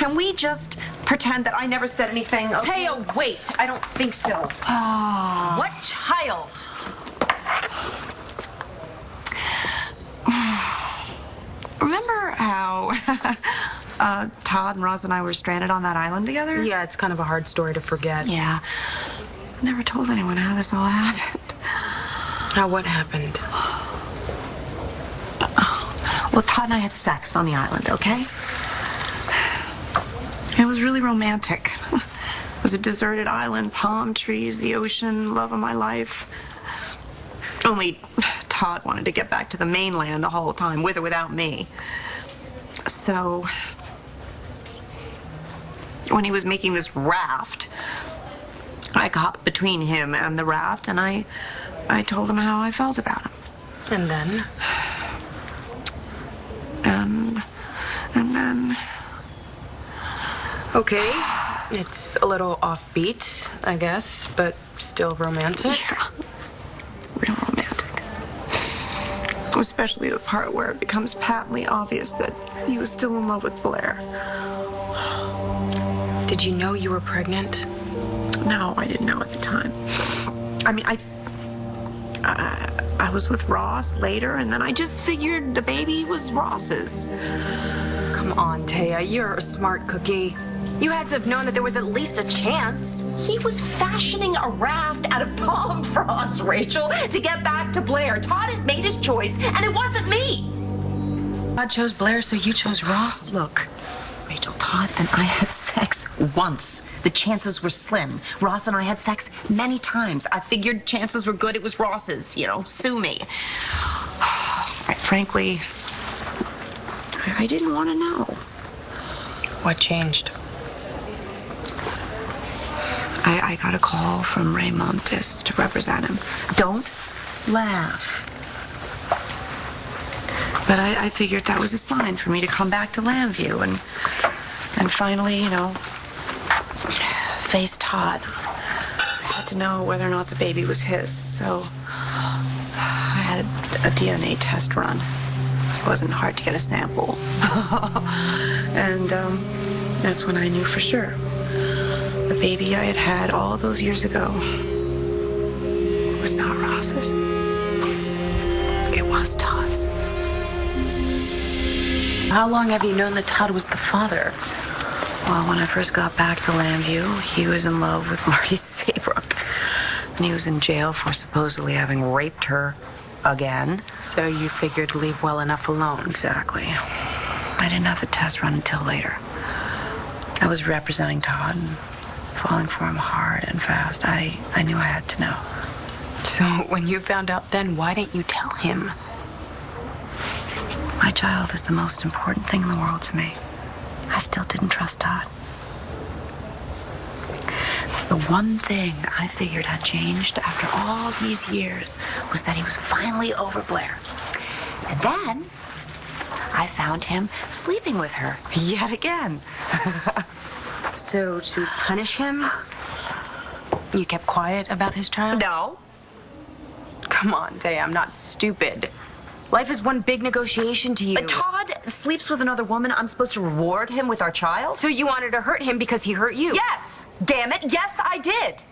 can we just pretend that I never said anything? Okay? Taya, wait. I don't think so. What child? Remember how Todd and Roz and I were stranded on that island together? Yeah, it's kind of a hard story to forget. Yeah. Never told anyone how this all happened. How what happened? Well, Todd and I had sex on the island, okay? It was really romantic. It was a deserted island, palm trees, the ocean, love of my life. Only Todd wanted to get back to the mainland the whole time, with or without me. So, when he was making this raft, I got between him and the raft, and I told him how I felt about him. And then? And then... Okay. It's a little offbeat, I guess, but still romantic. Yeah. Real romantic. Especially the part where it becomes patently obvious that he was still in love with Blair. Did you know you were pregnant? No, I didn't know at the time. I mean, I was with Ross later, and then I just figured the baby was Ross's. Come on, Taya, you're a smart cookie. You had to have known that there was at least a chance. He was fashioning a raft out of palm fronds, Rachel, to get back to Blair. Todd had made his choice, and it wasn't me. Todd chose Blair, so you chose Ross? Look, Rachel, Todd and I had sex once. The chances were slim. Ross and I had sex many times. I figured chances were good. It was Ross's, sue me. Frankly, I didn't want to know. What changed? I got a call from Ray Montes to represent him. Don't laugh. But I figured that was a sign for me to come back to Lambview and finally, face Todd. I had to know whether or not the baby was his, so I had a DNA test run. It wasn't hard to get a sample. And that's when I knew for sure. The baby I had had all those years ago was not Ross's. It was Todd's. How long have you known that Todd was the father? Well, when I first got back to Lambview, he was in love with Marty Saybrook. And he was in jail for supposedly having raped her again. So you figured leave well enough alone. Exactly. I didn't have the test run until later. I was representing Todd and falling for him hard and fast. I knew I had to know. So when you found out then, why didn't you tell him? My child is the most important thing in the world to me. I still didn't trust Todd. The one thing I figured had changed after all these years was that he was finally over Blair. And then I found him sleeping with her yet again. So to punish him, you kept quiet about his child? No. Come on, Day, I'm not stupid. Life is one big negotiation to you. Todd sleeps with another woman. I'm supposed to reward him with our child? So you wanted to hurt him because he hurt you? Yes! Damn it, yes, I did!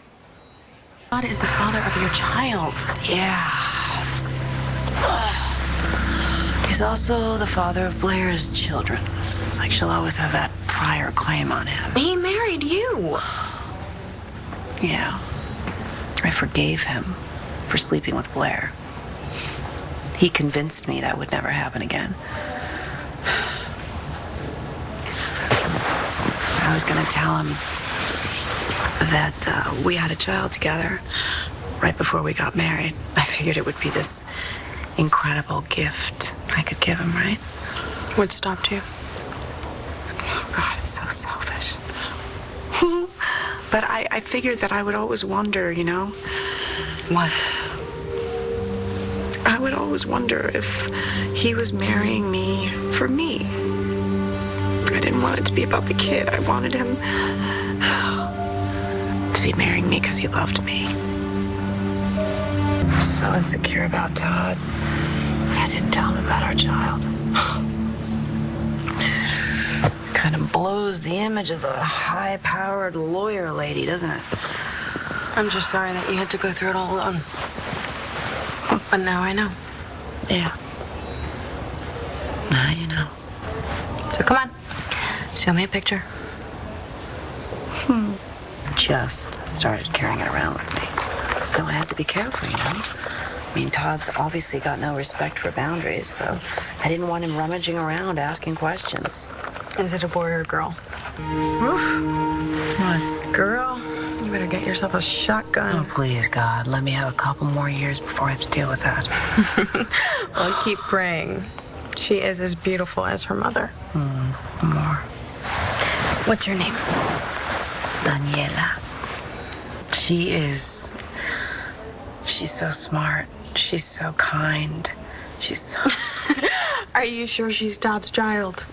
Todd is the father of your child. Yeah. He's also the father of Blair's children. It's like she'll always have that prior claim on him. He married you. Yeah. I forgave him for sleeping with Blair. He convinced me that would never happen again. I was going to tell him that we had a child together right before we got married. I figured it would be this incredible gift I could give him, right? What stopped you? Oh, God, it's so selfish. But I figured that I would always wonder, What? I would always wonder if he was marrying me for me. I didn't want it to be about the kid. I wanted him to be marrying me because he loved me. I was so insecure about Todd. I didn't tell him about our child. Kind of blows the image of the high-powered lawyer lady, doesn't it? I'm just sorry that you had to go through it all alone. But now I know. Yeah. Now you know. So come on. Show me a picture. Just started carrying it around with me. So I had to be careful, you know? I mean, Todd's obviously got no respect for boundaries, so I didn't want him rummaging around asking questions. Is it a boy or a girl? What? Girl, you better get yourself a shotgun. Oh, please, God, let me have a couple more years before I have to deal with that. Well, keep praying. She is as beautiful as her mother. More. What's her name? Daniela. She's so smart. She's so kind. She's so Are you sure she's Todd's child?